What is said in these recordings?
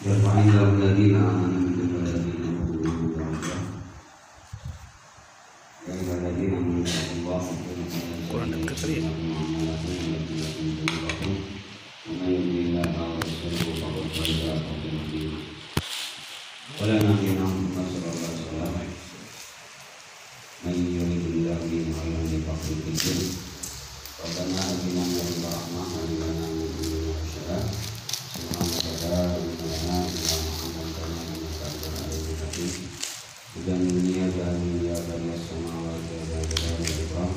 Yarfa'illahu alladhina amanu minkum walladhina utul ilma darajat. Ya ayyuhalladzina amanu taqullaha Kurang dekat kali ya. Wala nabiyana Muhammad sallallahu alaihi wasallam. Man yuridillahu bihi khairan yafqahu fid din. Rabbana atina min ladunka rahmah wa hab lana min ladunka rahmah. Subhanaka la ilaha illa anta innaka antal azizul hakim. Dan dunia jahil ya dari samawati wa dari ikram.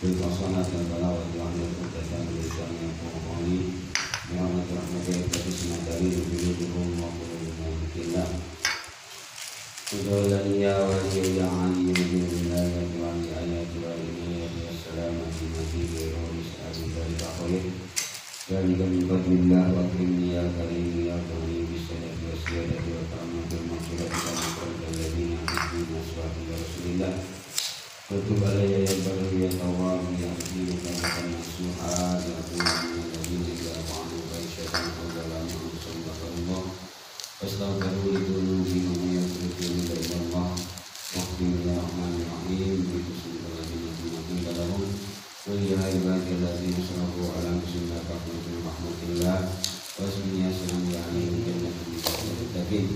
Bil hasanat wal balawat wa ahli qatan lisan yang qawli. Ya rahmatullahi wa barakatuh. Bidukum wa qulubina. Udulan ya wali ya ali ya wali ayat wa inayat wassalamati nabi birohis azizal bakhir. Dan fadlillah wa krimni ya karim ya karim bisalat wa siyadat wa karamatul maghfirat wa maghfiratul ladina yuhibbuna aswati ya rasulillah. Fatub alayya ya baru ya tawwab ya azimu karamatan nasuha ya kulina ladina ya fa'alu baisyatan qawdalan sallallahu Astaghfiru lidunubihim wa yaghfiru lidunubihim Waqfir ya rahman rahim Bismillahirrahmanirrahim Lahum wa ya ibadilladzina asrafu ala anfusihim la taqnatu min rahmatillah Wasmiya salam ya alayhim jannatin muttaqin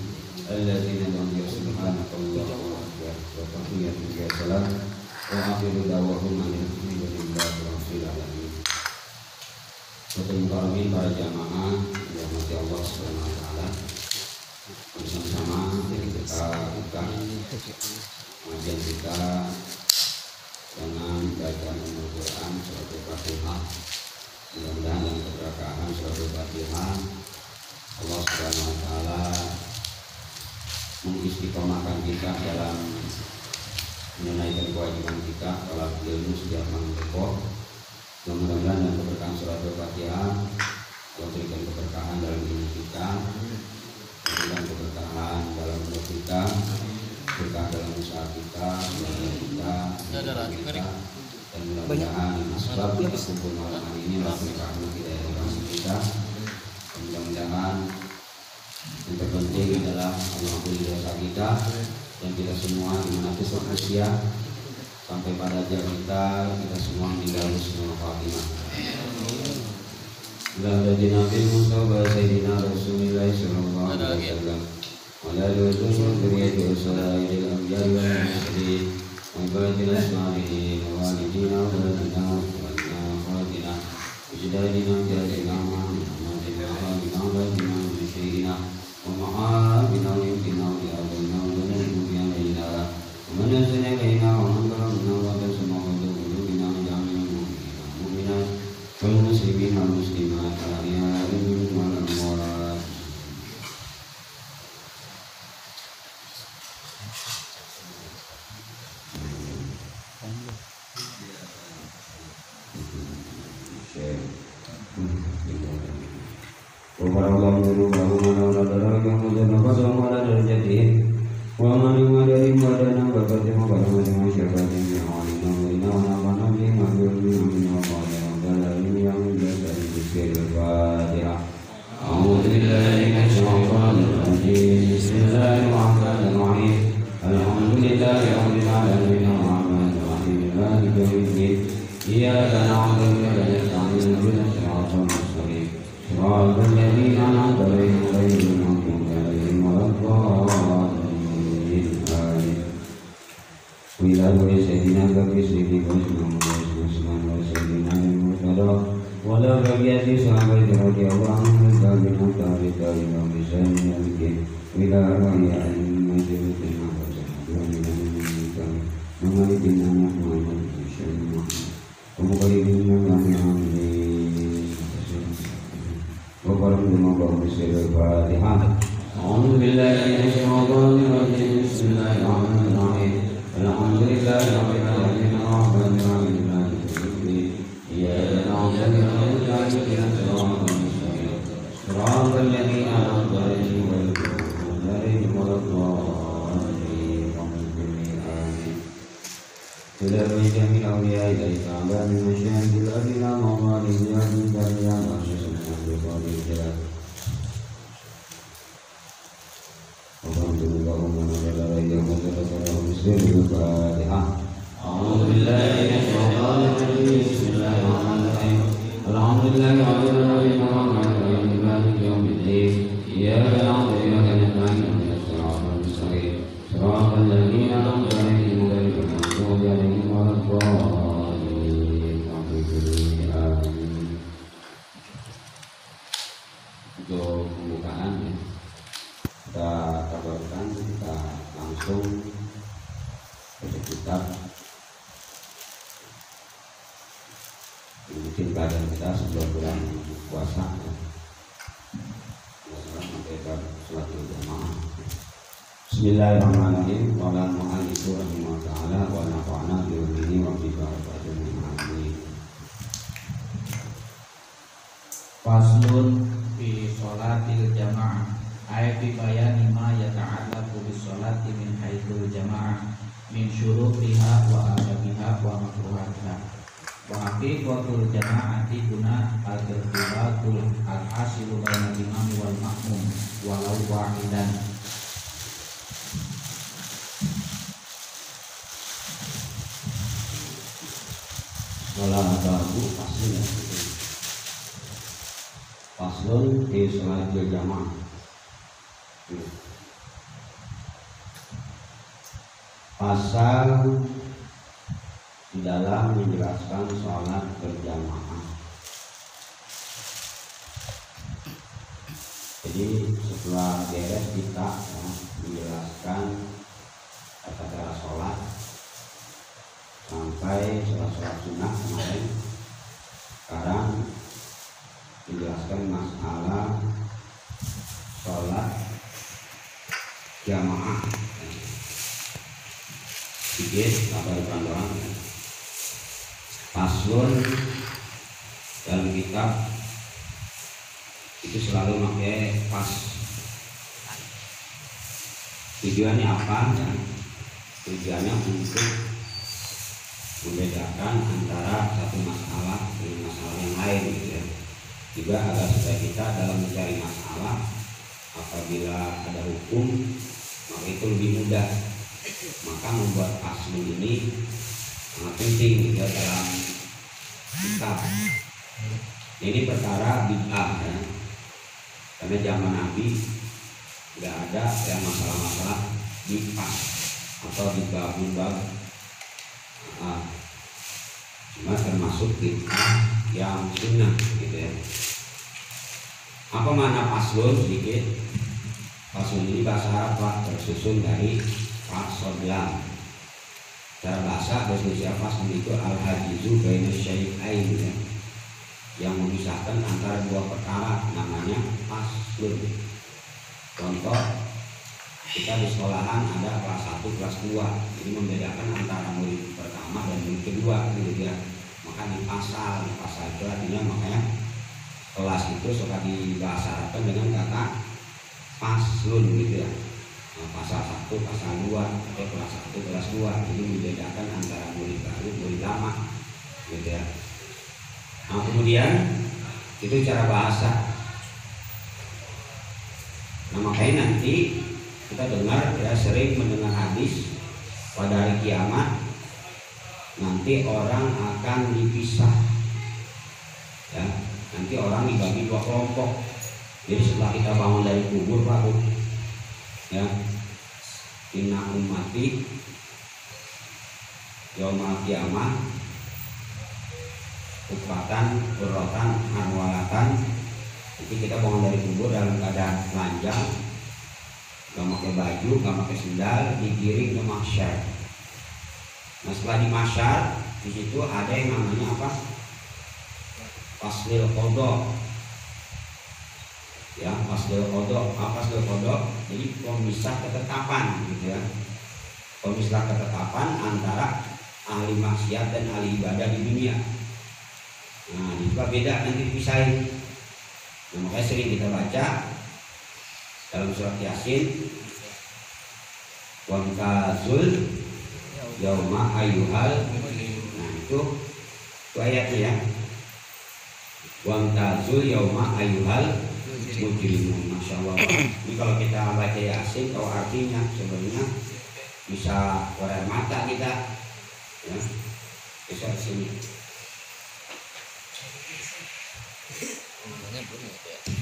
alladzina lam subhanakallahu wa tahiyyatuhum ya salam wa akhiru da'wahum alhamdulillahi rabbil alamin. Saudara para jamaah yang dirahmati Allah Subhanahu wa taala. Bersama-sama yang kita buka pengajian kita dengan bacaan Al-Quran surat Al-Fatihah. Mudah-mudahan dengan keberkahan surat Al-Fatihah Allah Subhanahu wa taala mengistiqomahkan kita dalam menunaikan kewajiban kita kalau ilmu setiap mangkok. Mudah-mudahan dengan keberkahan surat Al-Fatihah Allah berikan keberkahan dalam ilmu kita, berikan keberkahan dalam hidup kita, berkah dalam usaha kita, dan mudah-mudahan sebab kita kumpul malam hari ini adalah berkahnya kita dari kasih kita. Dan mudah-mudahan yang terpenting adalah mengampuni dosa kita dan kita semua dimanapun usia sampai pada ajal kita semua meninggal husnul khatimah. Ladina bil mustafa sayyidina Rasulillah sallallahu alaihi wasallam wa la yusul duriyati usulil anbiya wal mursalin wa ibadil asma'in wa walidina wa walidina wa walidina ijadina jalina Muhammadin wa alina wa alina syayina wa ma'abina wa yudina wa yadina wa nabiyina wa ila wa manazina ilaina wa mankarna wa tasma wa dulubina wa jamil mu'mina wal muslimin wal muslimat al-ahya'i wal amwat. Wa dulu bahwa adalah yang menjadi pasal mana dari jadi wa mani dari madana bakat yang baru masyarakat yang awalnya nama nabi nabi ini yang dari zikir Fatihah. A'udzu billahi minasyaitonir rajim. Bismillahirrahmanirrahim. Alhamdulillahi rabbil alamin arrahmanir rahim maliki yaumiddin. Iyyaka na'budu wa iyyaka nasta'in ihdinas siratal mustaqim. Shiratal ladzina an'amta 'alaihim ghairil maghdubi 'alaihim waladdallin. Amin. Bila boleh sayyidina kami sedikit Bismillah sayyidina al-Murtada wala bagiyati sahabat radhiyallahu anhum tabi'in tabi'in wa misalnya bikin bila raya al-majrutin mengalihkan anak Muhammad insyaallah mengalihkan kami amin wa barakatuh Al-Fatihah. A'udzu billahi minasyaitonir rajim. Bismillahirrahmanirrahim. Alhamdulillahi rabbil alamin arrahmanir rahim maliki yaumiddin. Iyyaka na'budu wa iyyaka nasta'in shiratal ladzina an'amta 'alaihim ghairil maghdubi 'alaihim waladdallin. Amin. Bila jamil awliya ilaika ta'ala min masyayikil adina mawalidina min kariya masyayikil adina اللهم لا اله الا انت المسلمين الفاتحه. أعوذ بالله من الشيطان الرجيم. بسم الله الرحمن الرحيم. الحمد لله رب العالمين الرحمن الرحيم مالك يوم الدين. إياك نعبد وإياك نستعين اهدنا الصراط المستقيم صراط الذين أنعمت عليهم غير المغضوب عليهم ولا الضالين. آمين. Untuk pembukaan ya, kita kabarkan kita langsung baca kitab. Mungkin keadaan kita sebelum bulan puasa ya. Sampai sholat berjamaah. Bismillahirrahmanirrahim. Qala al-mu'allif rahimahullah ta'ala wa nafa'ana bi ulumi wa bi barakatihi amin. Faslun fi sholatil jamaah ay fi bayani ma yata'allaqu bis sholati min haitsul jamaah min syurutiha wa adabiha wa makruhatiha wa haqiqatul jamaati guna al-irtibatul al-hasilu bainal imam wal ma'mum walau wahidan. Sholat baru pastinya Faslun di sholat berjamaah. Pasal di dalam menjelaskan sholat berjamaah. Jadi setelah beres kita ya, menjelaskan tata cara sholat sampai sholat sunnah kemarin. Sekarang menjelaskan masalah sholat jamaah. Sedikit apa doang. Paslon dalam kitab itu selalu pakai pas. Tujuannya apa? Ya? Tujuannya untuk membedakan antara satu masalah dengan masalah yang lain gitu ya. Juga agar supaya kita dalam mencari masalah apabila ada hukum maka itu lebih mudah. Maka membuat paslon ini sangat penting gitu dalam kitab. Ini perkara bid'ah ya. Karena zaman Nabi tidak ada ya masalah-masalah bid'ah atau bid'ah. Cuma termasuk bid'ah yang sunnah gitu ya. Apa makna paslon sedikit? Paslon ini bahasa Arab tersusun dari fasodlam. Cara bahasa Indonesia paslon itu al-hajizu baina syai'ain ya. Yang memisahkan antara dua perkara namanya paslon. Contoh kita di sekolahan ada kelas 1, kelas 2. Jadi membedakan antara murid pertama dan murid kedua gitu ya. Maka di pasal itu artinya makanya kelas itu suka dibahasarkan dengan kata paslun gitu ya. Nah, pasal 1, pasal 2 atau kelas 1, kelas 2. Jadi membedakan antara murid baru, murid lama gitu ya. Nah kemudian itu cara bahasa. Nah makanya nanti kita dengar ya sering mendengar hadis pada hari kiamat nanti orang akan dipisah ya, nanti orang dibagi dua kelompok. Jadi setelah kita bangun dari kubur baru ya inna ummati yaumal kiamat ukbatan urrotan anwalatan. Jadi kita bangun dari kubur dalam keadaan telanjang, gak pakai baju, gak pakai sendal, digiring ke mahsyar. Nah setelah di mahsyar, di situ ada yang namanya apa? Faslil qadha. Ya, faslil qadha. Apa faslil qadha? Jadi pemisah ketetapan gitu ya. Pemisah ketetapan antara ahli maksiat dan ahli ibadah di dunia. Nah, ini juga beda nanti dipisahin. Nah, makanya sering kita baca dalam surat Yasin wamtazul yauma ayyuhal. Nah itu ayatnya ya. Wamtazul yauma ayyuhal mujrimun. Masya Allah. Ini kalau kita baca Yasin tahu artinya sebenarnya bisa keluar mata kita, ya. Bisa di sini.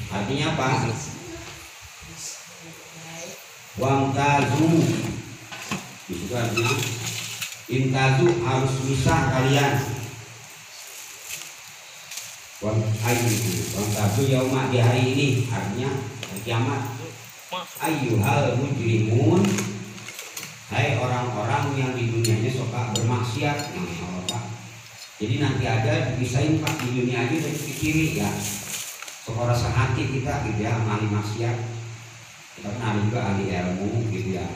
Artinya apa? Wangtazu. Di situ artinya intazu harus bisa kalian. Wangtazu yauma di hari ini artinya hari kiamat. Ayyuhal mujrimun, hai orang-orang yang di dunianya suka bermaksiat. Masya Allah Pak. Jadi nanti ada dipisahin Pak, di dunia aja dari kiri ya. Seorang sehati kita gitu ya, ahli maksiat. Kita kan ahli juga ahli ilmu gitu ya.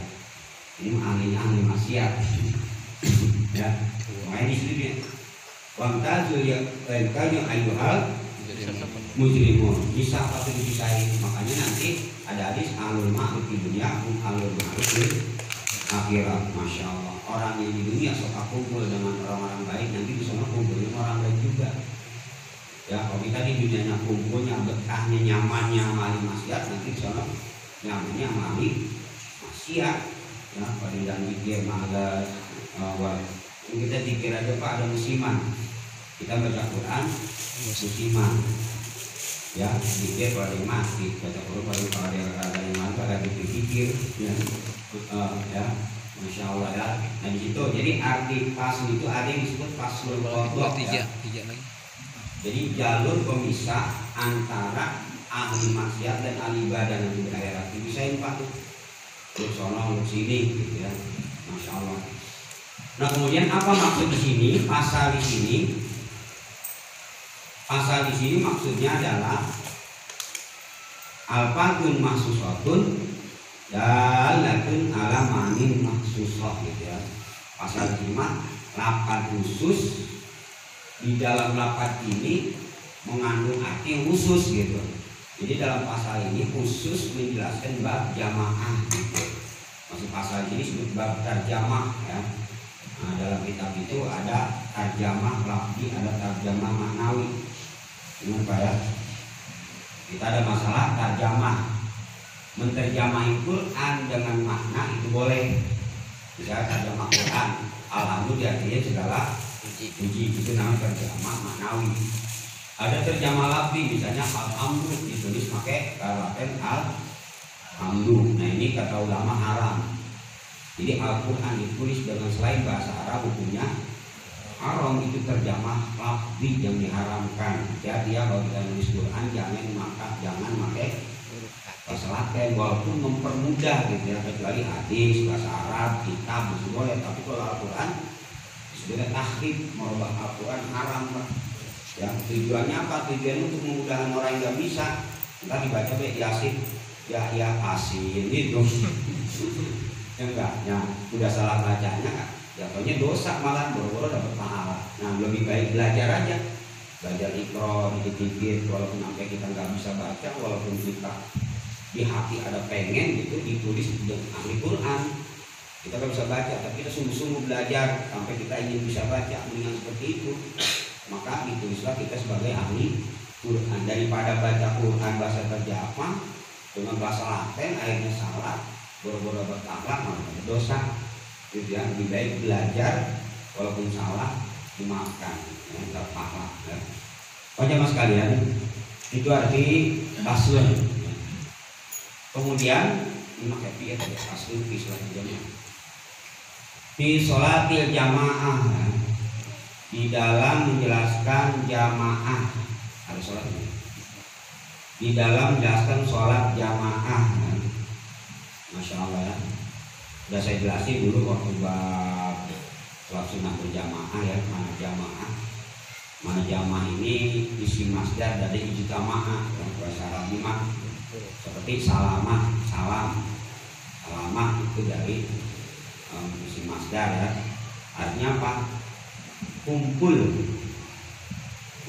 Ini ahlinya ahli maksiat. Ya, makanya di sini dia. Wangtazu ya kayaknya ayyuhal mujrimun, bisa pasti dipisahin. Makanya nanti ada hadis alul ma'ruf di dunia, alul ma'ruf di akhirat. Masya Allah, orang yang di dunia suka kumpul dengan orang-orang baik, nanti di sana kumpul dengan orang baik juga. Ya, kalau kita di dunianya kumpulnya betahnya nyamannya amali maksiat, nanti di sana nyamannya amali maksiat. Ya, pada yang pikir malas, kita pikir aja Pak ada musiman, kita baca Quran musiman. Ya, pikir kalau ada mati, baca Quran kalau ada yang mati ada dipikir, ya. Ya, Masya Allah ya. Nah di situ jadi arti fasl itu ada yang disebut faslul qadha. Ya. Jadi jalur pemisah antara ahli maksiat dan ahli ibadah nanti di akhirat. Dipisahin Pak tuh. Lu sono, lu sini gitu ya. Masya Allah. Nah kemudian apa maksud di sini? Pasal di sini. Pasal di sini maksudnya adalah alfatun mahsusatun dalatun ala manin mahsusah gitu ya. Pasal di sini lapat khusus, di dalam lapat ini mengandung arti yang khusus gitu. Jadi dalam pasal ini khusus menjelaskan bab jamaah gitu. Masih pasal ini disebut bab tarjamah ya. Nah, dalam kitab itu ada tarjamah lafzi, ada tarjamah maknawi. Ini Pak ya. Kita ada masalah tarjamah. Menterjamahi Quran dengan makna itu boleh. Misalnya tarjamah Quran, alhamdulillah artinya segala puji, itu namanya tarjamah maknawi. Ada terjemah lafzi, misalnya alhamdulillah ditulis pakai kalimat alhamdulillah. Nah ini kata ulama haram. Jadi Al-Quran ditulis dengan selain bahasa Arab hukumnya haram, itu terjemah lafzi yang diharamkan. Jadi ya kalau kita nulis Quran jangan pakai bahasa Latin, walaupun mempermudah gitu ya, kecuali hadis, bahasa Arab, kitab masih boleh. Tapi kalau Al-Quran sebenarnya tahrif, merubah Al-Quran haram Pak. Ya, tujuannya apa? Tujuannya untuk memudahkan orang yang nggak bisa. Entah dibaca baik Yasin, ya asin gitu. Ya enggak, ya udah salah bacanya kan, jatuhnya dosa malah boro-boro dapat pahala. Nah lebih baik belajar aja, belajar Iqra, dikit-dikit, walaupun sampai kita nggak bisa baca, walaupun kita di hati ada pengen gitu ditulis di ahli Quran, kita nggak bisa baca, tapi kita sungguh-sungguh belajar sampai kita ingin bisa baca, mendingan seperti itu. Maka ditulislah kita sebagai ahli Quran, daripada baca Quran bahasa terjemah dengan bahasa Latin akhirnya salah, boro-boro bertakhlak malah dosa. Jadi yang lebih baik belajar walaupun salah dimaafkan, ya, tetap pahala. Ya. Jamaah sekalian, itu arti faslun. Kemudian ini pakai fi ya, faslun fi sholat jamaah. Fi sholatil jamaah, ya. Di dalam menjelaskan jamaah ada sholat ini. Di dalam menjelaskan sholat jamaah, ya. Masya Allah ya. Sudah saya jelasin dulu waktu bab sholat sunnah berjamaah ya, mana jamaah ini isi masdar dari ijtamaah dalam bahasa Arab mah seperti salamah, salamah itu dari isi masdar ya. Artinya apa? Kumpul.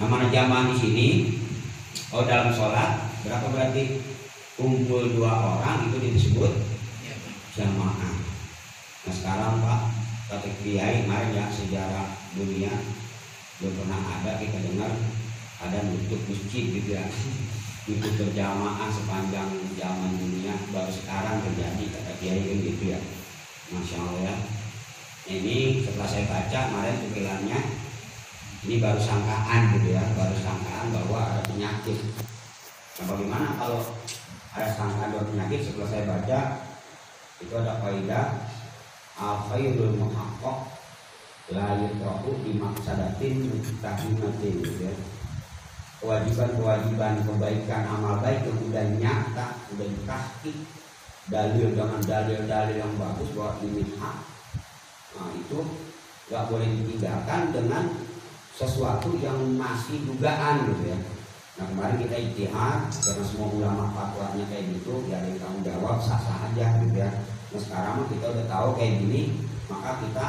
Nah, mana jamaah di sini? Oh, dalam sholat berapa berarti? Kumpul dua orang itu disebut jamaah. Nah sekarang Pak, kata kiai kemarin ya, sejarah dunia belum pernah ada kita dengar ada nutup masjid gitu ya. ikut berjamaah sepanjang zaman dunia baru sekarang terjadi, kata kiai kan gitu ya. Masya Allah ya. Ini setelah saya baca kemarin tulisannya, ini baru sangkaan gitu ya, baru sangkaan bahwa ada penyakit. Nah, bagaimana kalau ada sangkaan bahwa penyakit? Setelah saya baca itu ada kaidah al-khairul muhaqqaq la yutraku bi maqsadatin mutahimatin gitu ya. Kewajiban-kewajiban kebaikan amal baik yang udah nyata, udah ditahqiq dalil dengan dalil-dalil yang bagus bahwa ini hak. Nah, itu nggak boleh ditinggalkan dengan sesuatu yang masih dugaan gitu ya. Nah, kemarin kita ijtihad karena semua ulama fatwanya kayak gitu, ya ada yang tanggung jawab, sah-sah aja gitu ya. Nah, sekarang kita udah tahu kayak gini, maka kita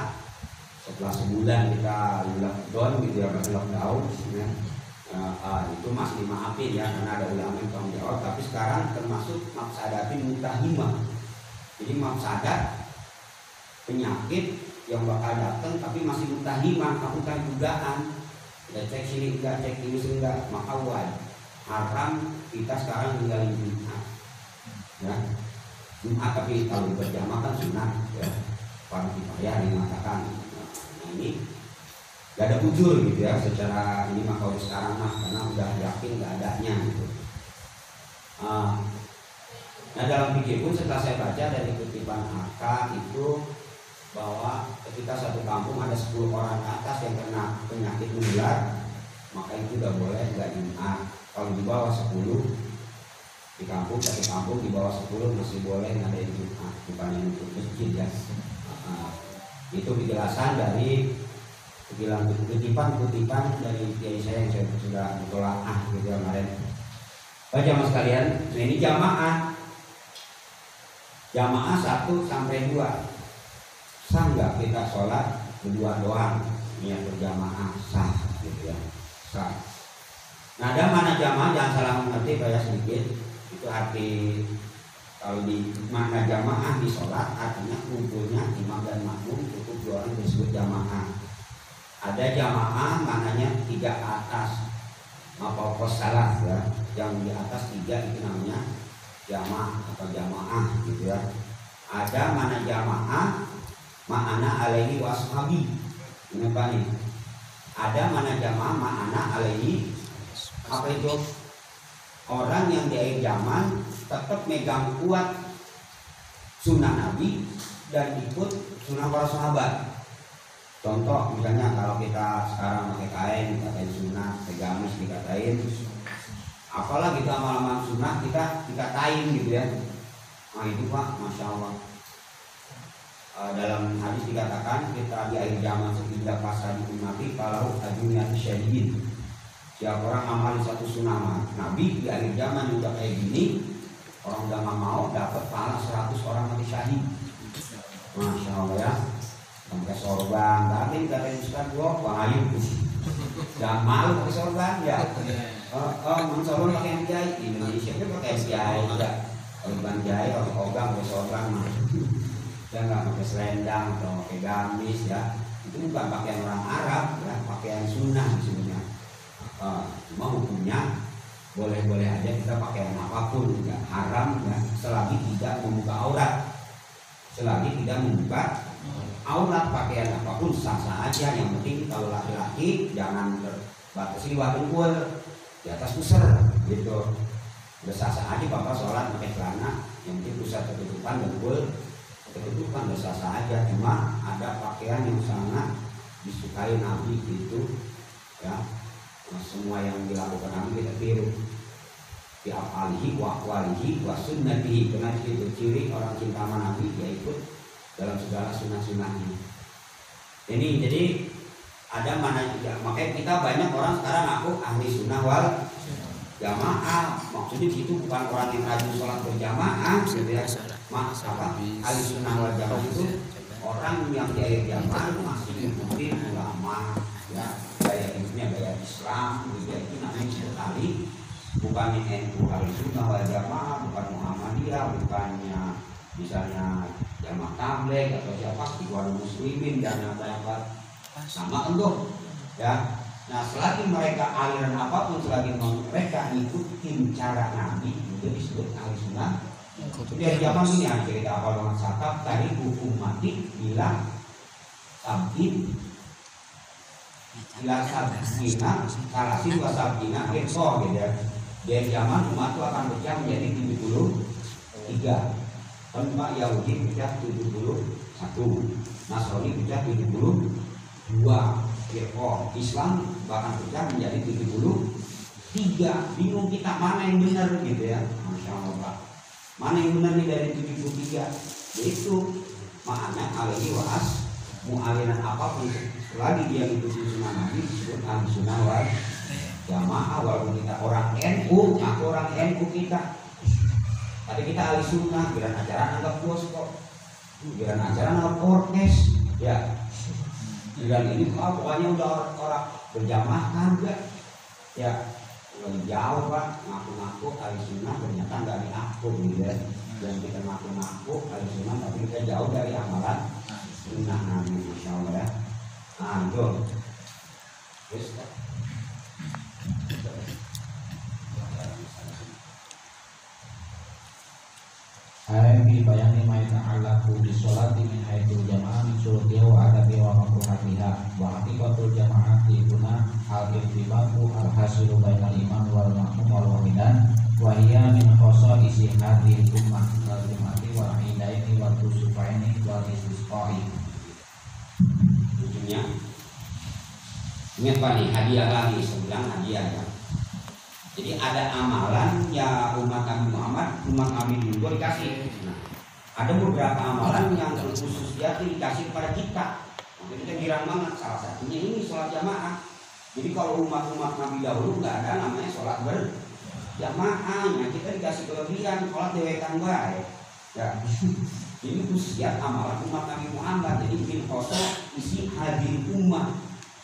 setelah sebulan kita lockdown gitu ya, lockdown ya. Itu masih dimaafin ya karena ada ulama yang tanggung jawab, tapi sekarang termasuk mafsadatin mutahimah. Jadi mafsadat penyakit yang bakal datang tapi masih mutahimah, bukan dugaan. Kita cek sini enggak, cek ini enggak, maka wajib haram kita sekarang ninggalin Jumat ya. Jumat tapi kalau berjamaah kan sunat ya, fardu kifayah dikatakan. Nah, ini gak ada ujur gitu ya secara ini mah kalau sekarang mah karena udah yakin gak adanya gitu. Nah, dalam fikih pun setelah saya baca dari kutipan AK itu bahwa ketika satu kampung ada 10 orang ke atas yang kena penyakit menular, maka itu gak boleh gak Jumat. Kalau di bawah 10 di kampung, satu kampung di bawah 10 masih boleh ngadain Jumat, bukan yang untuk masjid ya. Itu penjelasan dari kutipan dari kiai saya yang saya sudah ditolaah gitu ya kemarin. Baca mas sekalian, nah ini jamaah 1 sampai 2. Sah nggak kita sholat berdua doang, niat berjamaah sah gitu ya, sah. Nah, ada mana jamaah, jangan salah mengerti kayak sedikit. Itu arti kalau di makna jamaah di sholat artinya kumpulnya imam dan makmum cukup 2 orang disebut jamaah. Ada jamaah maknanya 3 atas, apa salah ya, yang di atas 3 itu namanya jamaah atau jamaah gitu ya. Ada mana jamaah ma'ana alaihi washabi, ini apa nih? Ada mana jamaah ma'ana alaihi, apa itu? Orang yang di akhir zaman tetap megang kuat sunnah Nabi dan ikut sunnah para sahabat. Contoh misalnya kalau kita sekarang pakai kain dikatain sunnah, pakai gamis dikatain, apalah kita amal-amal sunnah kita dikatain gitu ya. Nah itu Pak, Masya Allah. Dalam hadis dikatakan kita di akhir zaman sehingga pasal diumati kalau ajunya syahidin. Siapa orang amal satu sunnah Nabi di akhir zaman juga kayak gini, orang udah nggak mau dapat pahala 100 orang mati syahid. Masya Allah ya. Pakai sorban, tapi katanya Ustaz gua wahyu, jangan malu pakai sorban ya. Sorban pakai MJI, Indonesia itu pakai MJI enggak. Kalau bukan jahit, kalau ogang pakai sorban mah. Dia nggak pakai selendang atau pakai gamis ya. Itu bukan pakaian orang Arab ya, pakaian sunnah sebenarnya. Cuma hukumnya boleh-boleh aja kita pakaian apapun, nggak haram ya, selagi tidak membuka aurat. Selagi tidak membuka aurat, pakaian apapun sah-sah aja. Yang penting kalau laki-laki jangan terbatasi di dengkul, di atas pusar gitu. Udah sah-sah aja bapak sholat pakai celana, yang penting pusar ketutupan, dengkul ketutupan, udah sah-sah aja. Cuma ada pakaian yang sangat disukai Nabi gitu ya. Nah, semua yang dilakukan Nabi kita tiru. Di afalihi wa aqwalihi wa sunnatihi, karena itu ciri orang cinta sama Nabi, dia ikut dalam segala sunnah-sunnahnya. Ini jadi ada mana juga, makanya kita banyak orang sekarang ngaku ahli sunnah wal jamaah. Maksudnya itu bukan orang yang rajin sholat berjamaah gitu ya. Ahli sunnah wal jamaah itu orang yang di akhir zaman masih mungkin ulama ya, gaya hidupnya gaya Islam gitu ya. Itu namanya sekali bukannya NU ahli sunnah wal jamaah, bukan Muhammadiyah, bukannya misalnya jamaah tabligh atau siapa Ikhwanul Muslimin dan apa sama entuh ya. Nah, selagi mereka aliran apapun, selagi mereka ikutin cara Nabi, itu disebut ahli sunnah. Dia zaman ini ada cerita apa dengan sakap tadi hukum mati bila sabin kalasin wasabina gitu ya. Dia zaman umat itu akan pecah menjadi 73. Umat Yahudi pecah 71, Nasrani pecah 72. Islam bahkan pecah menjadi 73. Bingung kita mana yang benar gitu ya. Masya Allah, mana yang benar nih dari 73? Yaitu makna alaihi wa'as mu'alinan apapun selagi dia ikuti sunnah Nabi disebut ahli sunnah wal jamaah. Walaupun kita orang NU, aku orang NU kita. Tadi kita ahli sunnah, giliran acara anggap bioskop, giliran acara anggap orkes ya. Dan ini pokoknya udah orang berjamaah kan enggak ya, lebih jauh Pak, ngaku-ngaku ahli sunnah ternyata nggak diaku gitu ya. Dan kita ngaku-ngaku ahli sunnah tapi kita jauh dari amalan sunnah Nabi, Masya Allah ya. Nah itu terus Bi bayani ma yata'allaqu bi sholati min haitsul jamaah min syurutiha wa adabi wa makruhatiha wa haqiqatul jamaati guna al-ittibaqu al-hasilu bainal imam wal ma'mum wal wahidan wa hiya min khasa'isi hadhihi ummah wal jum'ati wal idaini wal kusufaini wal istisqa'i. ujungnya ingat Pak nih, hadiah lagi, sebilang hadiah ya. Jadi ada amalan ya umat Nabi Muhammad, umat Nabi dulu dikasih. Nah, ada beberapa amalan yang khusus dikasih kepada kita. Maka kita girang banget. Salah satunya ini sholat jamaah. Jadi kalau umat-umat Nabi dahulu nggak ada namanya sholat berjamaahnya. Kita dikasih kelebihan sholat dewekan baik. Ya, ini khususnya amalan umat Nabi Muhammad. Jadi bin khosa isi hadir umat.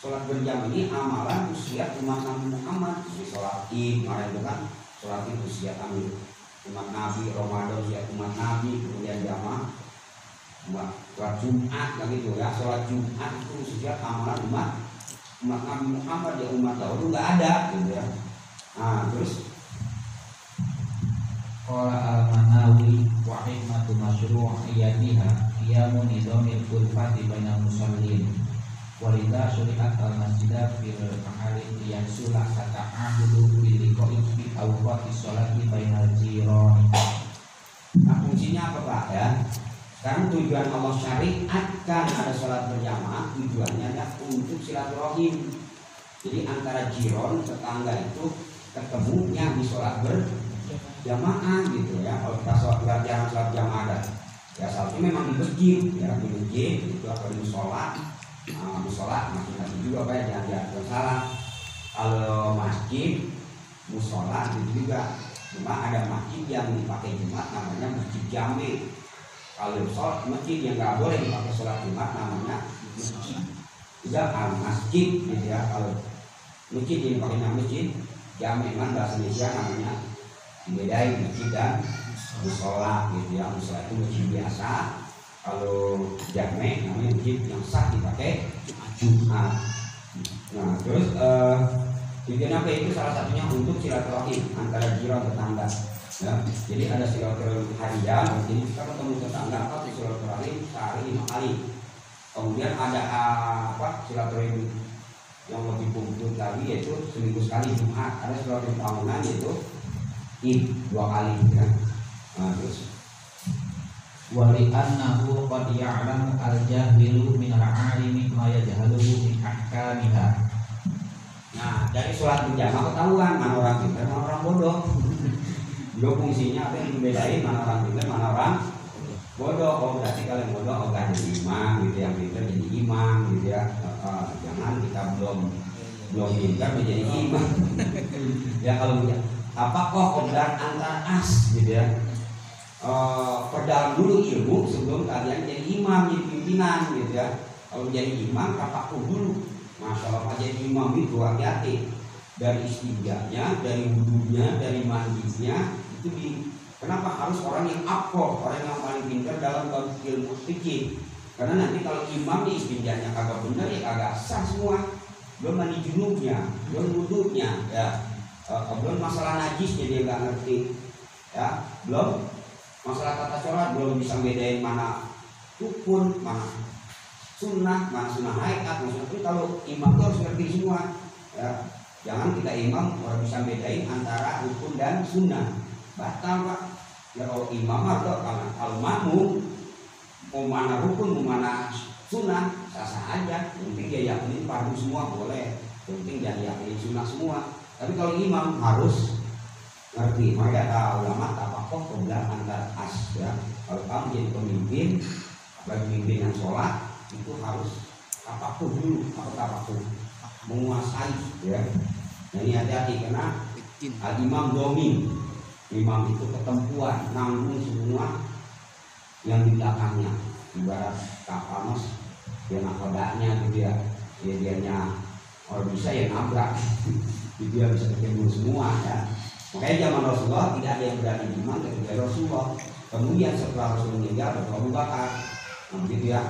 Sholat berjamaah ini amalan usia umat Nabi Muhammad. Sholat Id, kemarin itu kan sholat Id usia kami umat Nabi, Ramadan usia umat Nabi, kemudian jamaah sholat Jumat gitu ya. Sholat Jumat itu usia amalan umat Nabi Muhammad, ya umat dahulu nggak ada gitu ya. Nah terus Qala al-Manawi wa hikmatu masyru'iyatiha qiyamu nizamil kulfati bainal musallin. Walidha syuri'at al-masjidah fil mahali liyasulah tata'ahudu biliqa'i fi awqati sholati bainal jirani. Nah fungsinya apa Pak ya? Sekarang tujuan Allah syariatkan ada sholat berjamaah, tujuannya adalah untuk silaturahim. Jadi antara jiron tetangga itu ketemunya di sholat berjamaah gitu ya. Kalau kita sholat jamaah ada ya salatnya memang di masjid ya, di masjid itu atau di musola. Musola masing-masing juga Pak, jangan diatur salah. Kalau masjid musola itu juga, cuma ada masjid yang dipakai Jumat namanya masjid jami. Kalau sholat masjid yang nggak boleh dipakai sholat Jumat namanya masjid juga al-masjid gitu ya. Kalau masjid yang dipakai nama masjid jami kan bahasa Indonesia namanya dibedain masjid dan musola gitu ya. Musola itu masjid biasa, kalau jame namanya masjid yang sah dipakai Jumat. Nah terus tujuan apa itu? Salah satunya untuk silaturahim antara jiran tetangga ya. Jadi ada silaturahim harian, jadi kita ketemu tetangga apa silaturahim sehari 5 kali. Kemudian ada silaturahim yang lebih kumpul lagi yaitu seminggu sekali Jumat. Ada silaturahim tahunan yaitu Id 2 kali ya. Nah terus Wali annahu qad ya'lamu al-jahilu min al-'alimi ma yajhaluhu min ahkamiha. Nah dari sholat berjamaah ketahuan mana orang pintar mana orang bodoh. Juga fungsinya apa yang dibedain mana orang pintar mana orang bodoh. Oh berarti kalau yang bodoh jadi imam gitu, yang pintar jadi imam gitu ya. Jangan kita belum pintar menjadi imam. Ya kalau apa kok obdan antar as gitu ya. Perdalam dulu ilmu sebelum kalian jadi imam, jadi pimpinan gitu ya. Kalau jadi imam kapaku dulu. Masalah jadi imam itu hati-hati dari istinjanya, dari wudunya, dari mandinya itu kenapa harus orang yang afqah, orang yang paling pintar dalam ilmu fikih? Karena nanti kalau imam di istinjanya kagak benar ya kagak sah semua. belum mandi junubnya, belum wudhunya, ya, belum masalah najisnya dia nggak ngerti, ya, belum masalah tata sholat, belum bisa bedain mana rukun, mana sunnah haiat, maksudnya itu kalau imam itu harus ngerti semua, ya. Jangan kita imam orang bisa bedain antara rukun dan sunnah, batal pak. Ya kalau imam atau kalau makmum mau mana rukun mau mana sunnah sah-sah aja, penting dia yakinin fardu semua boleh, penting dia yakinin sunnah semua. Tapi kalau imam harus ngerti, makanya kata ulama tapakoh kebelah antar as, ya. Kalau kamu jadi pemimpin, bagi pemimpin yang sholat itu harus tapakoh dulu, menguasai, ya. Nah ini hati-hati karena imam domin, imam itu ketempuan, nanggung semua yang di belakangnya, ibarat kapal mas, dia nakodanya gitu ya, dianya kalau bisa ya nabrak, dia bisa ketemu semua, ya. Makanya zaman Rasulullah tidak ada yang berani imam ketika Rasulullah. Kemudian setelah Rasul meninggal ada Abu Bakar, begitu ya.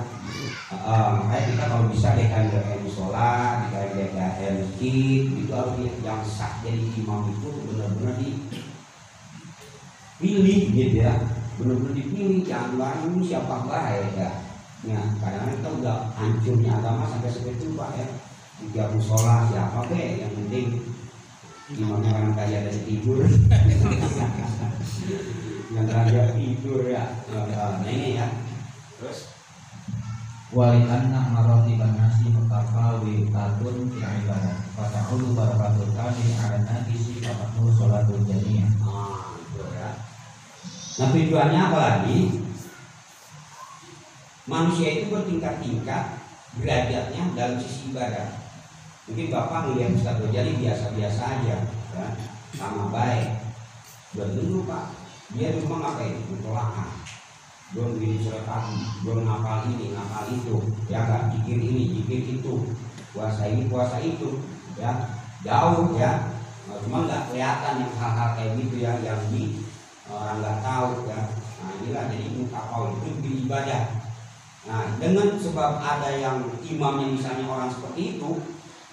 Makanya kita kalau bisa DKM sholat, DKM masjid, itu harus yang sah jadi imam itu benar-benar dipilih gitu ya, benar-benar dipilih, jangan barang siapa baik ya. Nah kadang-kadang kita udah hancurnya agama sampai seperti itu pak ya. Tiga musola siapa be, yang penting imamnya orang kaya dari tidur, yang kaya tidur ya. Nah ini ya, terus walianna maratiban nasi mutafawi tatun fi ibadah fata'ulu barakatul kami ala naqisi fata'ulu sholatul jami'ah. Itu ya. Nah tujuannya apa lagi? Manusia itu bertingkat-tingkat derajatnya dalam sisi ibadah. Mungkin Bapak melihat Ustaz Rojali biasa-biasa aja, ya, sama baik. Belum tentu Pak, dia di rumah ngapain? Bertolak, belum bikin surat pagi, belum ngapal ini, ngapal itu, ya nggak, zikir ini, zikir itu, puasa ini, puasa itu, ya jauh ya. Cuma nggak kelihatan yang hal-hal kayak gitu ya, yang di orang nggak tahu ya. Nah inilah jadi mutafawid itu beribadah. Nah dengan sebab ada yang imamnya misalnya orang seperti itu,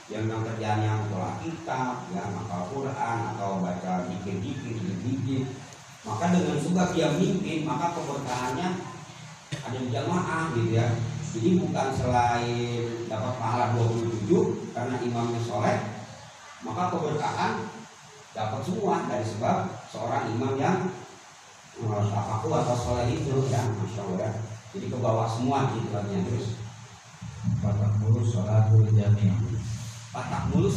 yang kerjanya sholat kitab, ya ngapal Quran atau baca zikir, maka dengan sebab dia mimpin maka keberkahannya ada di jamaah gitu ya. Jadi bukan selain dapat pahala 27 karena imamnya soleh, maka keberkahan dapat semua dari sebab seorang imam yang tafakuh atau soleh itu ya, masya Allah ya. Jadi ke bawah semua gitu katanya. Terus Patak mulu sholatul jami'ah. patak mulu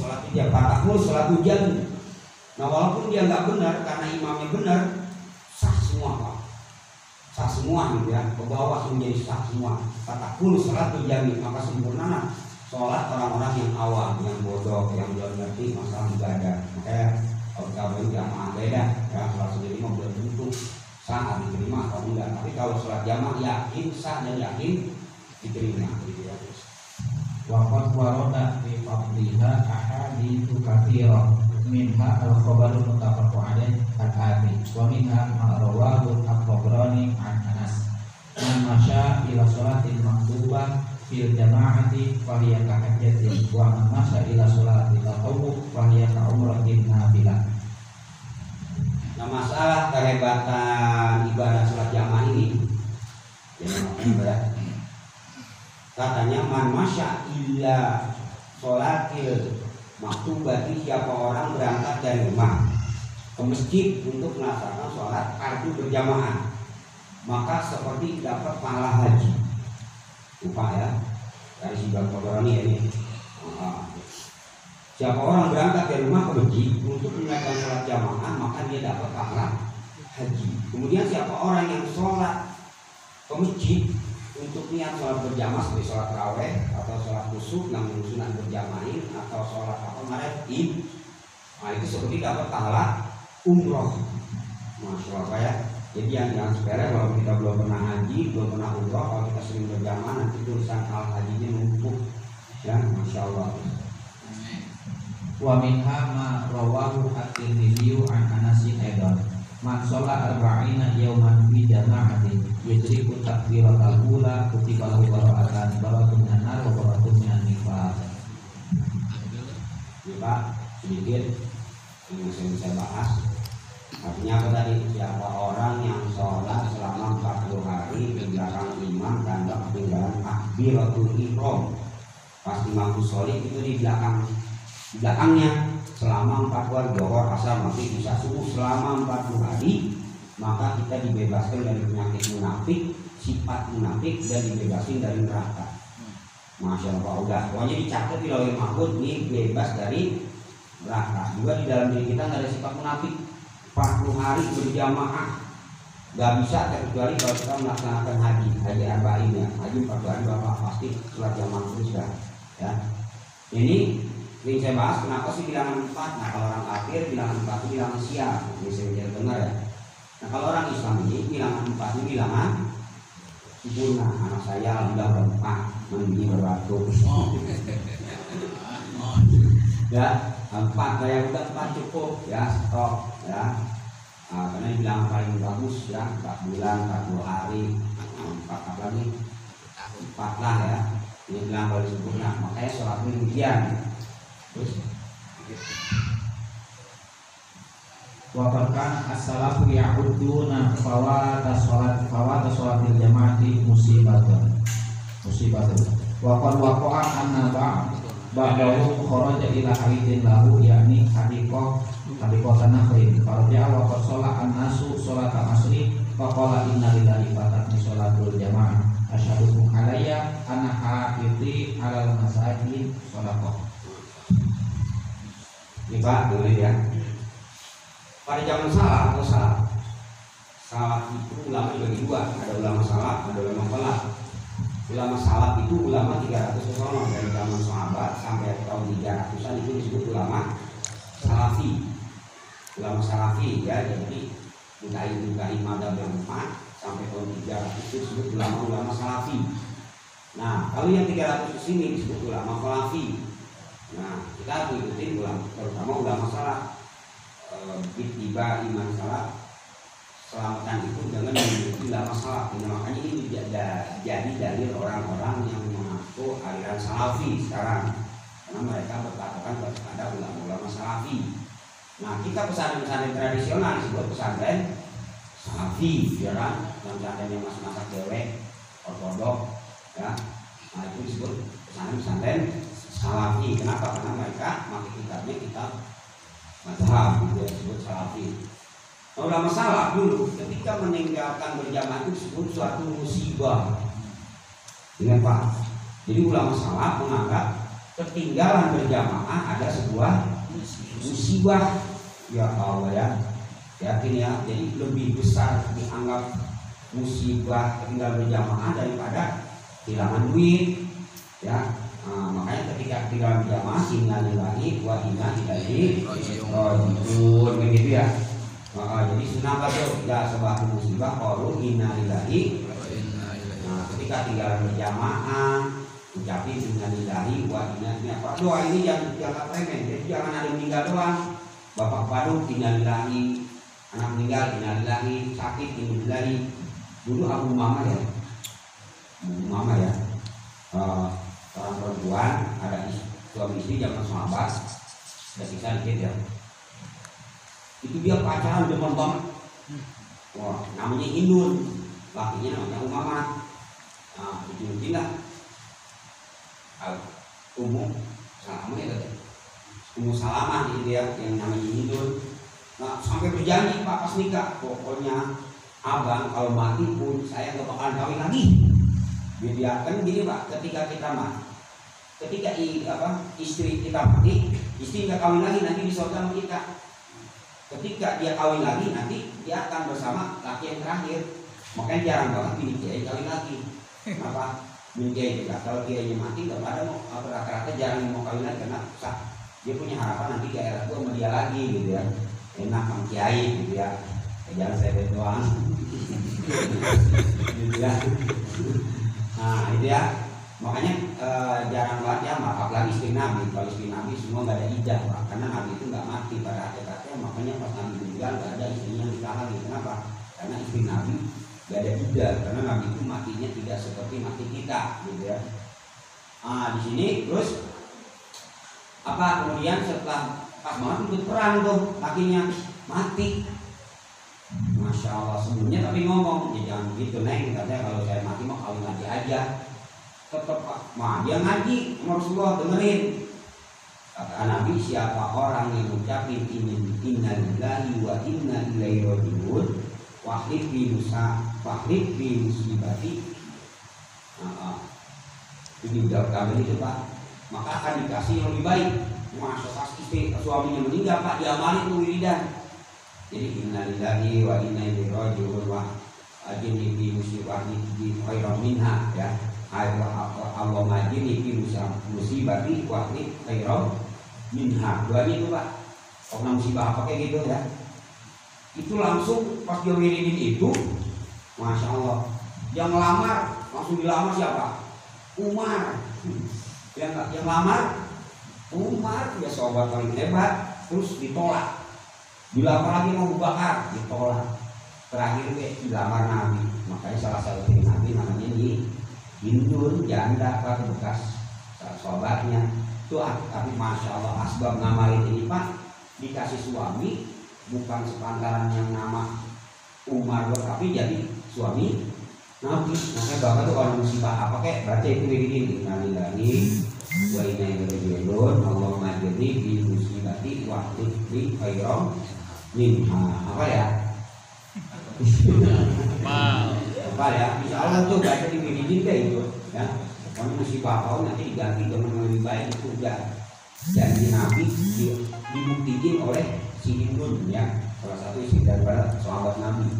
sholat hujan. Nah walaupun dia nggak benar karena imamnya benar, sah semua pak, sah semua gitu ya, ke bawah menjadi sah semua. Patak mulu sholat hujan, maka sempurna sholat orang-orang yang awam, yang bodoh, yang belum ngerti masalah ibadah. Makanya kalau kita berjamaah beda ya, sholat sendiri mau belum tentu sah diterima atau enggak. Tapi kalau sholat jamaah yakin sah dan yakin diterima gitu ya. Waqad warada fi fadliha ahaditsu katsirah minha al-khabaru muttafaqu alaih al-ati wa minha ma rawahu at-Tabrani an Anas man masya ila sholatil maktubah fil jama'ati fa hiya ka hajjatin wa man masya ila sholatil tatawwu fa hiya ka umratin nafilah. Nah masalah kehebatan ibadah sholat jamaah ini ya, katanya man masya illa sholatil maktubati, siapa orang berangkat dari rumah ke masjid untuk melaksanakan sholat fardu berjamaah maka seperti dapat pahala haji. Lupa ya dari Sibal Tabrani ini. Siapa orang berangkat dari rumah ke masjid untuk menunaikan sholat jamaah maka dia dapat pahala haji. Kemudian siapa orang yang sholat ke masjid untuk niat sholat berjamaah seperti sholat raweh atau sholat kusuf yang sunat berjamahin atau sholat apa kemarin id, nah itu seperti dapat pahala umroh. Masya Allah ya. Jadi yang sepele kalau kita belum pernah haji, belum pernah umroh, kalau kita sering berjamaah nanti tulisan al hajinya numpuk ya, Masya Allah. Wa minha ma rawahu at-Tirmidzi an Anas aidan man sholat arba'ina yawman fi jama'atin yudriku takbiratal ula kutiba lahu bara'atan baratun minan nar wa baratun minan nifas. Ini Pak, sedikit yang masih saya bahas. Artinya apa tadi? Siapa orang yang sholat selama 40 hari di belakang imam tanda ketinggalan takbiratul ihram. Pas imam sholat itu di belakangnya selama 40 hari, zuhur, asar, maghrib, isya, subuh selama 40 hari, maka kita dibebaskan dari penyakit munafik, sifat munafik, dan dibebaskan dari neraka. Masya Allah, udah pokoknya dicatat di Lauhul Mahfuz nih, bebas dari neraka. Juga di dalam diri kita nggak ada sifat munafik. 40 hari berjamaah nggak bisa terkecuali kalau kita melaksanakan haji arba'in ya. Haji 40 hari Bapak pasti sholat jamaah terus ya. Ini yang saya bahas kenapa sih bilangan 4. Nah kalau orang kafir bilangan 4 itu bilangan siap, ini saya dengar ya. Nah kalau orang Islam ini bilangan 4 ini bilangan sempurna. Anak saya alhamdulillah 4 mandi berwaktu. Ya 4 saya udah 4 cukup ya, stop ya. Karena ini bilangan paling bagus ya, 4 bulan 40 hari 4 apa nih 4 lah ya. Ini bilangan paling sempurna, makanya sholat ini ujian. Terus Wabarkan as-salafu ya'uduna fawata sholatil jamaati musibatun. Wa qad waqa'a anna ba'dahu kharaja ila haidin lahu yakni hadiqatan nakhrin. Faraja'a wa qad sholat an-nasu sholatal asri fa qala inna lillahi fatatni sholatul jamaah asyhadu alayya anna hafidhi alal masajid sholaqah. Ini Pak, boleh ya. Pada zaman salaf atau salaf itu ulama dibagi dua, ada ulama salaf, ada ulama khalaf. Ulama salaf itu ulama 300 orang dari zaman sahabat sampai tahun 300-an itu disebut ulama salafi. Ulama salafi ya, jadi mulai madzhab yang 4 sampai tahun 300 itu disebut ulama salafi. Nah, kalau yang 300 sini disebut ulama khalafi. Nah, kita ikutin ulama, terutama ulama salaf. Tiba iman salaf, selamatan itu dengan mengikuti ulama salaf. Nah, makanya ini jadi dalil orang-orang yang mengaku aliran salafi sekarang, karena mereka berpatokan kepada ulama-ulama salafi. Nah, kita pesantren tradisional disebut pesantren salafi, ya kan? Yang pesantren yang masih masak cewek, ortodok, ya. Nah, itu disebut pesantren salafi. Kenapa? Karena mereka pakai kitabnya kitab mazhab, gitu ya, disebut salafi. Nah, ulama salaf dulu ketika meninggalkan berjamaah itu disebut suatu musibah. Ingat Pak. Jadi ulama salaf menganggap ketinggalan berjamaah ada sebuah musibah. Ya Allah ya. Yakin ya. Jadi lebih besar dianggap musibah ketinggalan berjamaah daripada kehilangan duit. Ya. Nah, makanya ketika tinggal jamaah inna lillahi wa inna ilaihi raji'un begitu ya. Jadi sunnah baca ya sebuah musibah qalu inna lillahi. Nah, ketika tinggal berjamaah ucapin inna lillahi wa inna ilaihi. Doa ini jangan remeh. Jadi jangan ada meninggal doang. Bapak padung inna lillahi, anak meninggal inna lillahi, sakit inna lillahi. Dulu Abu Mama ya. Orang perempuan ada suami istri zaman sahabat, sudah siksa dikit ya. Itu dia pacaran demen banget. Wah, namanya Hindun, lakinya namanya Umamah. Nah, itu lah. Ummu Salamah ini dia yang namanya Hindun. Nah, sampai berjanji Pak pas nikah, pokoknya abang kalau mati pun saya nggak bakalan kawin lagi. Biarkan gini Pak, ketika istri kita mati, istri nggak kawin lagi nanti di surga sama kita. Ketika dia kawin lagi nanti dia akan bersama laki yang terakhir. Makanya jarang banget bini kiai kawin lagi. Kenapa? Bini kiai juga kalau kiainya mati nggak ada mau rata-rata jarang mau kawin lagi karena susah. Dia punya harapan nanti daerah gua sama dia lagi gitu ya. Enak sama kiai gitu ya. Jangan saya doang. Gitu ya. Nah itu ya, makanya jarang banget ya, maaf lagi istri Nabi. Kalau istri Nabi semua nggak ada idah Pak, karena Nabi itu nggak mati pada hakikatnya. Makanya pas Nabi meninggal nggak ada istrinya yang nikah lagi. Kenapa? Karena istri Nabi nggak ada idah, karena Nabi itu matinya tidak seperti mati kita, gitu ya. Di sini terus Apa kemudian setelah pas banget ikut perang tuh kakinya mati. Masya Allah, sebelumnya tapi ngomong ya jangan begitu neng, katanya kalau saya mati mau kawin lagi aja. Tetap mah dia ngaji Rasulullah dengerin. Kata Nabi, siapa orang yang mengucapin inna lillahi wa inna ilaihi raji'un wahlid bi musibati. Ini udah kabar itu Pak, maka akan dikasih yang lebih baik. Masa pas istri suaminya meninggal Pak, diamali tuh wiridan. Jadi inna lillahi wa inna ilaihi raji'un wa ajini bi musibati bi khairan minha ya. Allah majini fi musibati wa khairan minha. Doanya itu Pak. Kalau musibah apa kayak gitu ya. Itu langsung pas dia wiridin itu, Masya Allah, yang lamar langsung dilamar siapa? Umar. Yang lamar Umar, ya sahabat paling hebat. Terus ditolak. Dilamar lagi mau Bakar, ditolak. Terakhir dilamar Nabi. Makanya salah satu Nabi namanya Hindun, janda Pak, bekas sahabatnya. Itu tapi Masya Allah asbab ngamalin ini Pak, dikasih suami bukan sepantaran yang nama Umar tapi jadi suami Nabi. Makanya Bapak tuh kalau musibah apa kayak baca itu begini, innalillahi wa inna ilaihi raji'un Allahumma ajirni fi musibati wa akhlifni khairan minha. Apa ya? Apa ya? Insya Allah tuh baca di begini deh itu ya. Kamu musibah apa nanti diganti dengan lebih baik, itu udah janji Nabi dibuktikan oleh si Hindun ya, salah satu istri daripada sahabat Nabi.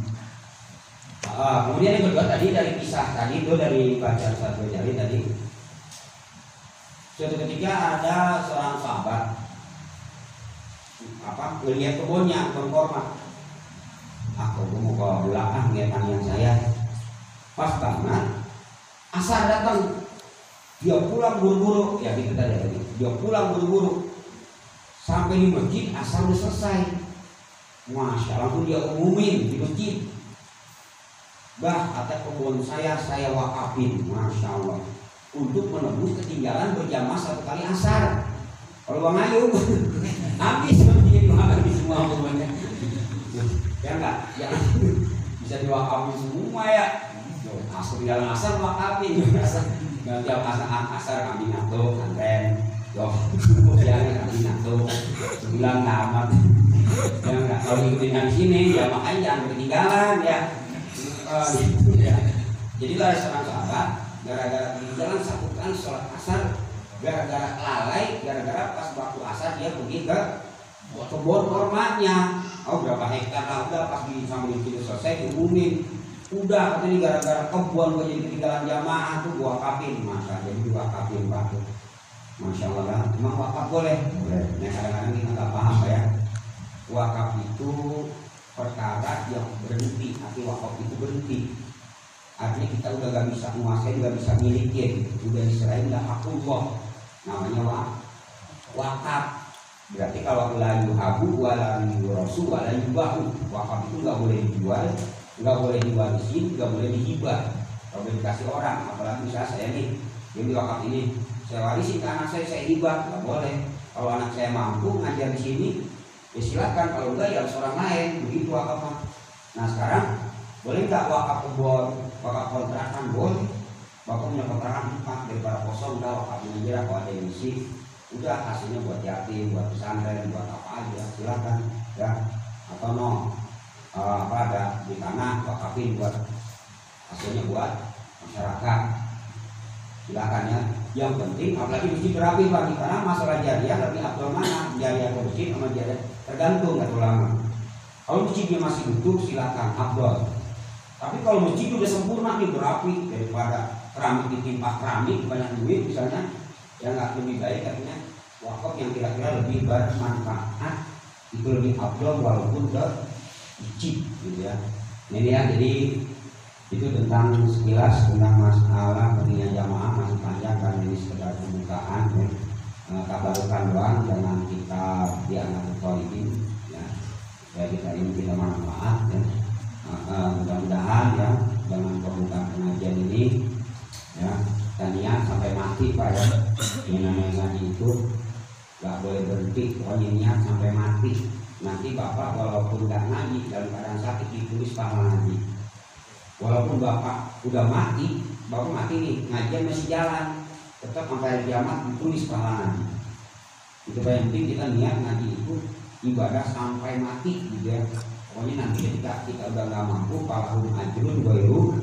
Kemudian yang kedua tadi dari kisah tadi itu dari bacaan satu jari tadi. Suatu ketika ada seorang sahabat melihat kebunnya kebun kurma. Aku mau ke belakang lihat tanian saya. Pas banget asar datang. Dia pulang buru-buru, ya gitu tadi. Dia pulang buru-buru sampai di masjid asar udah selesai. Masya Allah, langsung dia umumin di masjid. Bah, kata kebun saya wakafin, Masya Allah, untuk menebus ketinggalan berjamaah satu kali asar. Kalau Bang Ayu habis masjid habis semua kebunnya. Ya enggak, ya bisa diwakafin semua ya. Asar tinggalan asar wakafin. Nanti asar kami nato kanten, kemudian kami nato sebulan tamat. Ya nggak, kalau ikutin di sini ya makanya jangan ketinggalan ya. Ya. Jadi ada seorang sahabat gara-gara ketinggalan satu kali sholat asar, gara-gara lalai, gara-gara pas waktu asar dia pergi ke kebun kurmanya. Berapa hektar lah, udah pas di sambil itu selesai diumumin. Udah katanya gara-gara kebun gue jadi ketinggalan jamaah tuh gua wakafin. Masa jadi gua wakafin Pak. Masya Allah kan, emang wakaf boleh? Boleh. Nah kadang-kadang kita nggak paham ya. Wakaf itu perkara yang berhenti, arti wakaf itu berhenti. Artinya kita udah gak bisa menguasai, gak bisa milikin, udah diserahin dah hakullah. Namanya wakaf. Berarti kalau la yuhabu wala yurasu wala yubahu. Wakaf itu nggak boleh dijual, nggak boleh diwarisin, nggak boleh dihibah. Kalau dikasih orang, apalagi misalnya saya nih, jadi wakaf ini saya warisin ke anak saya hibah, nggak boleh. Kalau anak saya mampu ngajar di sini, ya silakan. Kalau enggak ya harus orang lain, begitu wakaf. Nah sekarang boleh nggak wakaf kebun, wakaf kontrakan? Boleh. Bapak punya kontrakan 4 daripada kosong, udah wakafnya aja. Kalau ada yang isi, udah hasilnya buat yatim, buat pesantren, buat apa aja, silakan ya. Atau ada di tanah wakafin buat hasilnya buat masyarakat, silakan ya. Yang penting apalagi masjid berapi Pak, karena masalah jariah lebih afdal mana, jariah masjid sama jariah tergantung nggak lama. Kalau masjidnya masih utuh silakan afdal. Tapi kalau masjid udah sempurna nih berapi, daripada keramik ditimpa keramik banyak duit misalnya, ya nggak, lebih baik artinya wakaf yang kira-kira lebih bermanfaat itu lebih afdal walaupun ke masjid gitu ya. Ini ya, jadi itu tentang sekilas tentang masalah pentingnya jamaah, masih panjang karena ini sekedar pembukaan ya. Kabarkan doang dengan kita di anak ini ya. Ya kita ini kita manfaat ya. Mudah-mudahan ya dengan pembukaan pengajian ini ya, tanian sampai mati Pak ya. Yang namanya itu nggak boleh berhenti, pokoknya niat sampai mati. Nanti bapak walaupun nggak ngaji dalam keadaan sakit ditulis pahala ngaji. Walaupun bapak udah mati, bapak mati nih, ngajian masih jalan, tetap sampai hari kiamat ditulis pahala ngaji. Itu yang penting kita niat ngaji itu ibadah sampai mati gitu ya. Pokoknya nanti ketika kita udah nggak mampu, palahum ajrun ghairu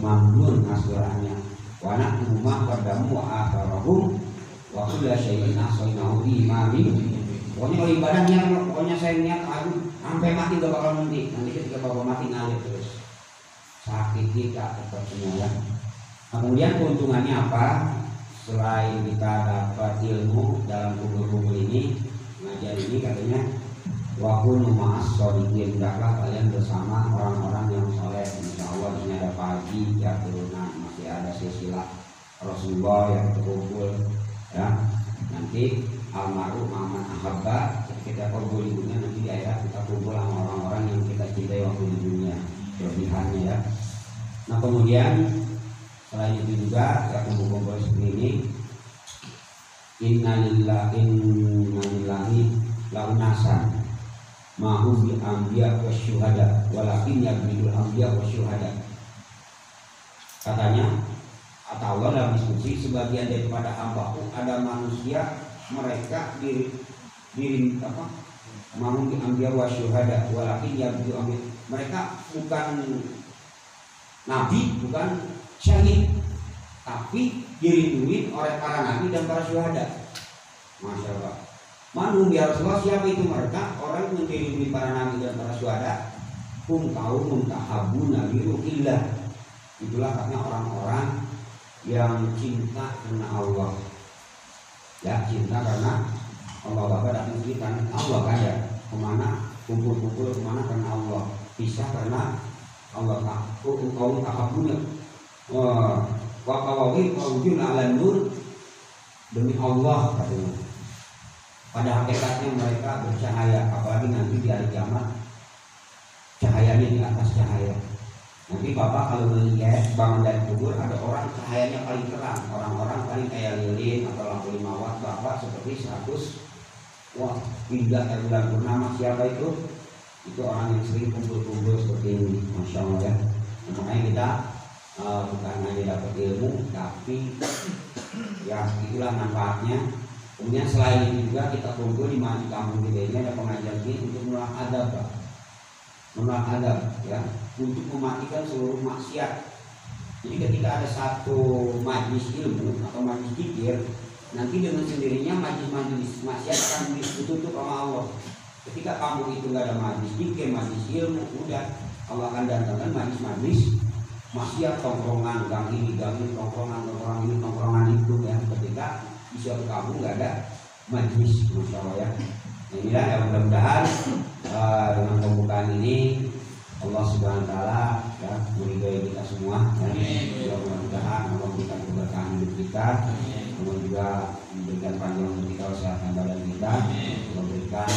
mamnun asrarnya. Wa nahnu ma qaddamu wa akharahum wa kullu syai'in ahsaynahu bi imamin. Pokoknya kalau ibadah niat, pokoknya saya niat sampai mati gak bakal nanti. Nanti ketika bapak mati ngalir terus. Sakit kita tetap semua ya. Nah, kemudian keuntungannya apa? Selain kita dapat ilmu dalam kubur-kubur ini, ngajar ini katanya wakun ma'as shodiqin, hendaklah kalian bersama orang-orang yang soleh. Insya Allah ini ada pagi ya turunan, masih ada silsilah Rasulullah yang terkumpul ya. Nanti almarhum Muhammad Ahabba kita kumpul di dunia, nanti di akhirat kita kumpul sama orang-orang yang kita cintai waktu di dunia, kelebihannya ya. Nah kemudian selain itu juga kita kumpul-kumpul seperti ini, innalillahi launasan ma'hum bil anbiya wasyuhada walakin yabidul anbiya wasyuhada. Katanya kata Allah dalam diskusi, sebagian daripada hambaku ada manusia mereka diri apa ma'hum bil anbiya wasyuhada walakin yabidul anbiya, mereka bukan nabi, bukan syahid, tapi dirinduin oleh para nabi dan para syuhada. Masya Allah. Manhum ya Rasulullah, siapa itu mereka? Orang yang dirinduin para nabi dan para syuhada. Hum qaum tahabuna bi ruhillah. Itulah katanya orang-orang yang cinta karena Allah. Ya, cinta karena Allah. Bapak datang kita karena Allah kan ya. Kemana? Kumpul-kumpul kemana? Karena Allah. Pisah karena Allah. Kaum tahabuna. Wa qawawi qaujun ala nur, demi Allah katanya. Pada hakikatnya mereka bercahaya, apalagi nanti di hari kiamat cahayanya di atas cahaya. Nanti bapak kalau melihat bangun dari kubur ada orang cahayanya paling terang, orang-orang paling kayak lilin atau lampu 5 watt, bapak seperti 100 wah hingga bulan purnama. Siapa itu? Itu orang yang sering kumpul-kumpul seperti ini, masya Allah ya. Nah, makanya kita bukan hanya dapat ilmu, tapi ya itulah manfaatnya. Kemudian selain itu juga kita kumpul di kampung kita ini ada pengajian ini untuk menolak adab ya, untuk mematikan seluruh maksiat. Jadi ketika ada satu majlis ilmu atau majlis zikir, nanti dengan sendirinya majlis maksiat akan ditutup sama Allah. Ketika kampung itu nggak ada majlis zikir, majlis ilmu, udah Allah akan datangkan majlis maksiat, tongkrongan, gang ini, tongkrongan ini, tongkrongan itu ya. Ketika di suatu kampung nggak ada majlis, masya Allah ya. Nah, inilah yang mudah-mudahan dengan pembukaan ini Allah Subhanahu Wa Taala ya meridhai kita semua. Dan mudah-mudahan Allah memberikan keberkahan hidup kita, Allah juga memberikan panjang umur kita, kesehatan badan kita, memberikan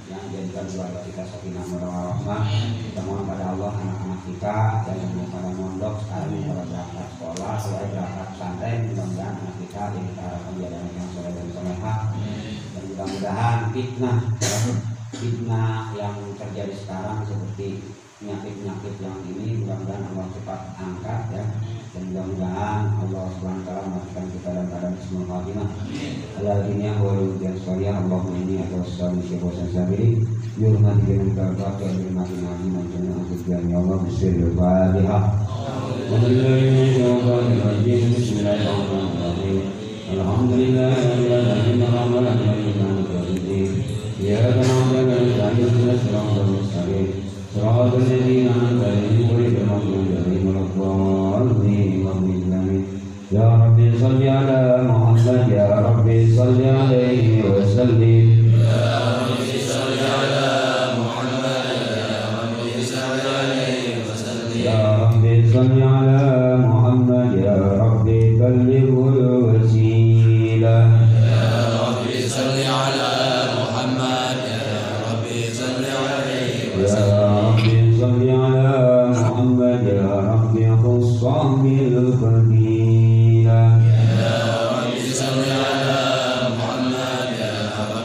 yang jadikan keluarga kita sakinah mawaddah warahmah. Kita mohon pada Allah anak-anak kita dan yang pada mondok sekarang yang pada berangkat sekolah, selain berangkat pesantren, mudah-mudahan anak kita yang kita harapkan dia anak yang soleh dan solehah. Dan mudah-mudahan fitnah yang terjadi sekarang seperti penyakit-penyakit yang ini mudah-mudahan Allah cepat angkat ya. Dan mudah-mudahan Allah Subhanahu Wa Taala memastikan kita dalam keadaan husnul khatimah. Alladzina wa'udiyan sholiyah Allahumma inni a'udzu bika sabili yurmati dengan kabar dan yurmati nabi manjana asyik ya Allah bismillahil fatihah. Bismillahirrahmanirrahim. Alhamdulillahirabbil alamin arrahmanir rahim. Ya na'budu wa nasta'in. صراط الذين أنعمت عليهم غير المغضوب عليهم ولا الضالين. يا رب صل على محمد يا رب صل عليه وسلم. يا رب صل على محمد يا رب صل عليه وسلم. يا رب صل على محمد يا رب بلغه الوسيلة. يا رب صل على محمد يا رب صل عليه وسلم. صل على محمد يا رب خصه بالفضيلة. يا رب صل على محمد يا رب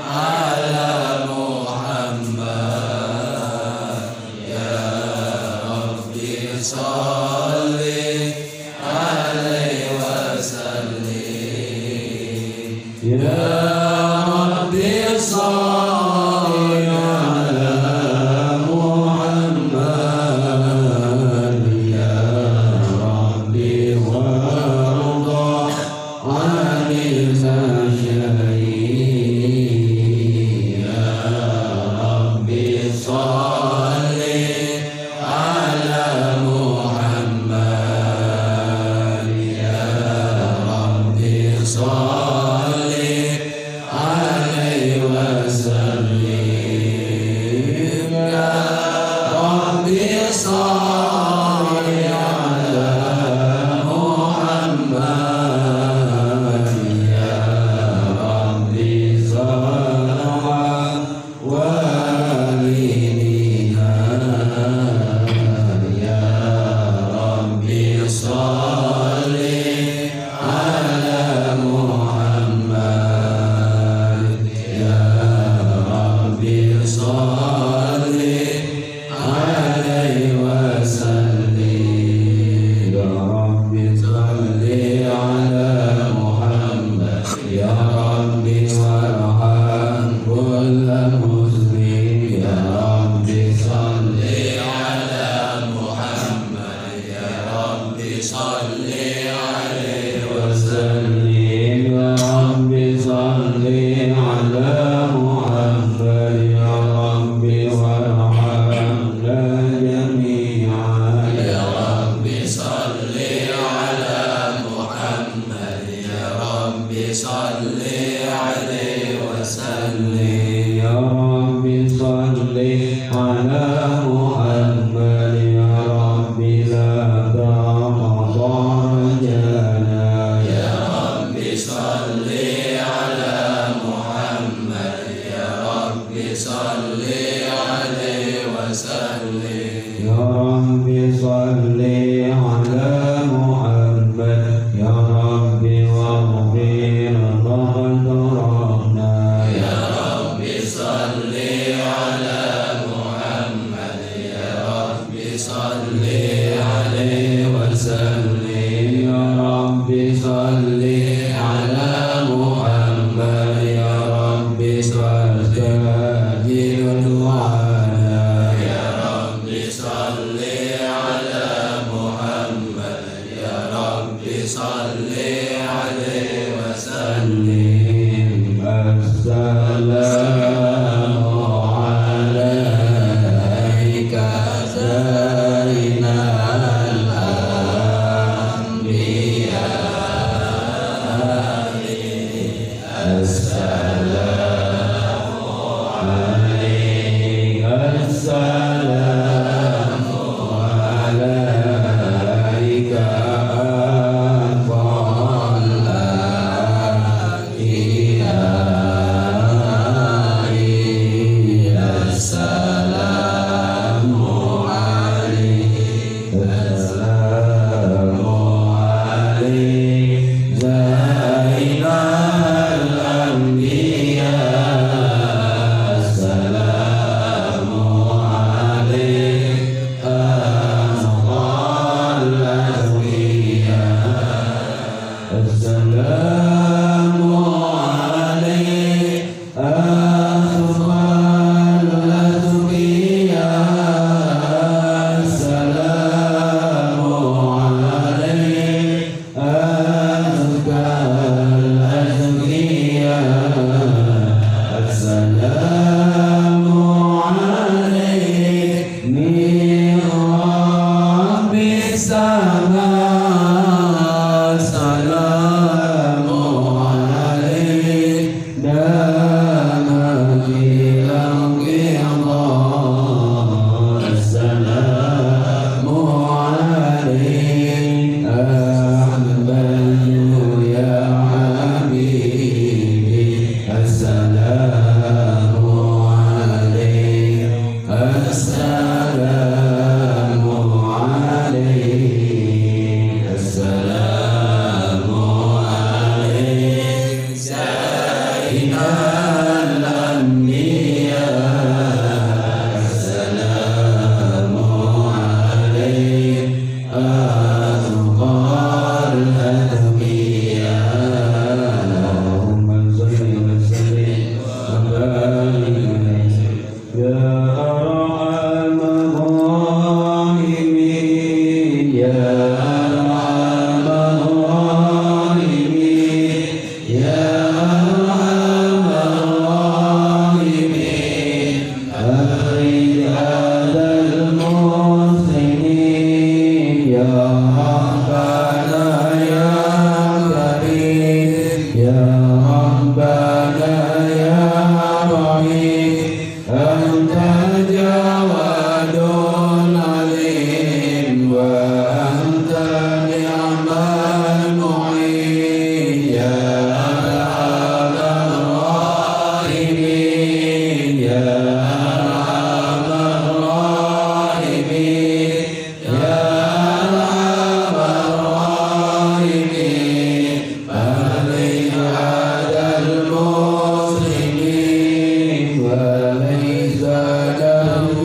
ala Muhammad ya Rabbi sholli alaihi wasallim ya Rabbi sholli ala Muhammad ya Rabbi warda anil masyaikh ya Rabbi sholli ala Muhammad ya Rabbi sholli alaihi wasallim ya Rabbi sholli ala Muhammad ya Rabbi sholli walidina ya Rabbi sholli ala Muhammad ya Rabbi sholli alaihi wasallim ya Rabbi sholli ala Muhammad ya Rabbi warham kulla muslim ya Rabbi sholli ala Muhammad ya Rabbi sholli alaihi wasallim ya Rabbi sholli ala Muhammad ya Rabbi warhamna jami'an ya Rabbi sholli ala Muhammad ya Rabbi sholli alaihi wasallim ya Rabbi sholli ala Muhammad ya Rabbi la ta'adarajana ya Rabbi sholli ala Muhammad ya Rabbi sholli alaihi wasallim ya Rabbi sholli ala Muhammad ya Rabbi waghfir dhanbana ya Rabbi sholli ala Muhammad ya Rabbi sholli alaihi wasallim ya Rabbi sholli ala Muhammad ya Rabbi wastajib du'ana ya Rabbi sholli ala Muhammad ya Rabbi sholli alaihi wasallim assalamu alaika zainal anbiya assalamu alaika assalamu alaika Sayyidina إله